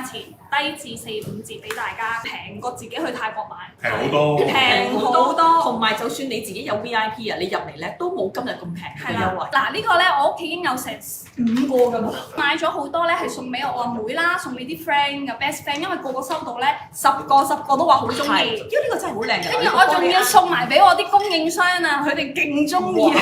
價錢低至4、5折俾大家，平過自己去泰國買，平好多。平好多。同埋就算你自己有 VIP 啊，你入嚟咧都冇今日咁平嘅優惠。嗱呢個咧，我屋企已經有成5個㗎啦，買咗好多咧係送俾我阿妹啦，送俾啲 friend 嘅 best friend，因為個個收到咧10個都話好中意。因為呢個真係好靚嘅。跟住我仲要送埋俾我啲供應商啊，佢哋勁中意。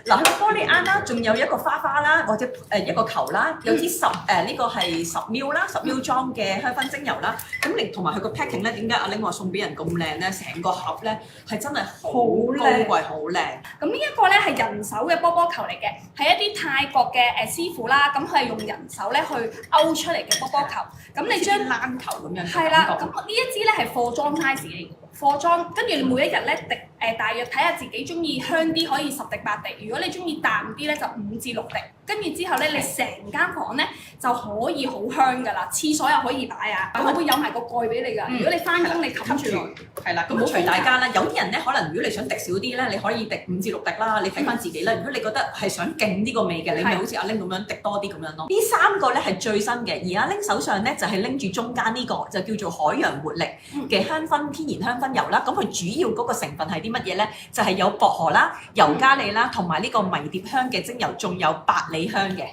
嗱，個玻璃罌啦，仲有一個花啦，或者一個球啦，有支呢個係10ml啦，10ml裝嘅香薰精油啦。咁你同埋佢個 packing 咧，點解阿玲話送俾人咁靚咧？成個盒咧係真係好高貴，好靚。咁呢一個咧係人手嘅波波球嚟嘅，係一啲泰國嘅師傅啦，咁佢係用人手咧去勾出嚟嘅波波球。咁你將籃球咁樣。係啦，咁呢一支咧係貨裝 size 嚟嘅，貨裝跟住你每一日咧滴大約睇下自己中意香啲可以10滴8滴，如果你中意淡啲咧就5至6滴，跟住之後咧你成間房咧就可以好香㗎啦，廁所又可以擺啊，佢會有埋個蓋俾你㗎，如果你翻工你冚住落。係啦，咁好隨大家啦。有啲人咧可能如果你想滴少啲咧，你可以滴5至6滴啦，你睇翻自己啦。如果你覺得係想勁啲個味嘅，你咪好似阿玲咁樣滴多啲咁樣咯。呢3個咧係最新嘅，而阿玲手上咧就係拎住中間呢個就叫做海洋活力嘅香薰天然香薰油啦。咁佢主要嗰個成分係啲乜嘢咧？就係有薄荷啦、尤加利啦，同埋呢個迷迭香嘅精油，仲有百里香嘅。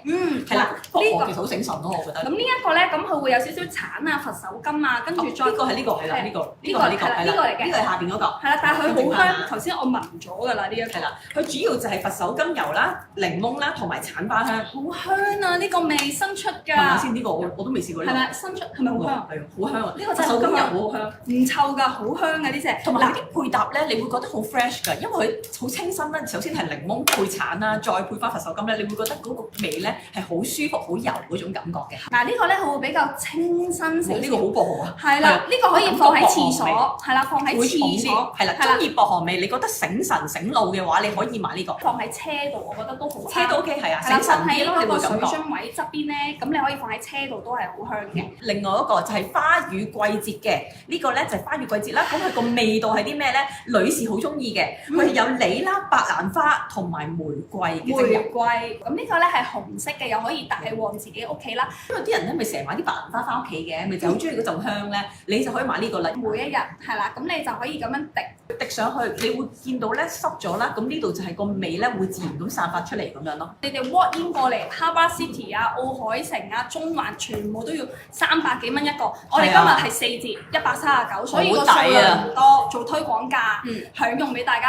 係啦，薄荷其實好醒神咯，我覺得。咁呢一個咧，咁佢會有少少橙啊、佛手柑啊，跟住再呢個係呢個係啦，呢個係呢個係啦，呢個係下邊嗰個。係啦，但係佢好香。頭先我聞咗㗎啦，呢一個。係啦，佢主要就係佛手柑油啦、檸檬啦，同埋橙花香。好香啊！呢個味新出㗎。聞下先，呢個我都未試過呢個。係咪新出？係咪好香？係好香啊！呢個真係佛手柑油好香，唔臭㗎，好香㗎呢隻。同埋啲配搭咧，你會覺得好 fresh 㗎，因為佢好清新啦。首先係檸檬配橙啦，再配翻佛手柑咧，你會覺得嗰個味咧係好舒服、好油嗰種感覺嘅。嗱呢個咧，佢會比較清新少少。呢個好薄荷啊！係啦，呢個可以放喺廁所，係啦，放喺廁所。係啦，中意薄荷味，你覺得醒神醒腦嘅話，你可以買呢個。放喺車度，我覺得都好。車都 OK 係啊，係啦，醒神放喺啲咯，你嗰個水會感覺。樽位側邊咧，咁你可以放喺車度都係好香嘅。另外一個就係花語季節嘅，呢個咧就係花語季節啦。咁佢個味道係啲咩咧？女士好中意嘅，佢係有梨啦、白蘭花同埋玫瑰嘅精油。玫瑰，咁呢個咧係紅色嘅，又可以帶旺自己屋企啦。因為啲人咧咪成日買啲白蘭花翻屋企嘅，咪就好中意嗰陣香咧，你就可以買呢個啦。每一日係啦，咁你就可以咁樣滴上去，你會見到咧濕咗啦，咁呢度就係個味咧會自然咁散發出嚟咁樣咯。你哋 walk in 過嚟 Harbour City 啊、奧海城啊、中環，全部都要300幾蚊一個。我哋今日係4折139，所以個數量唔多，做推廣價，享用俾大家。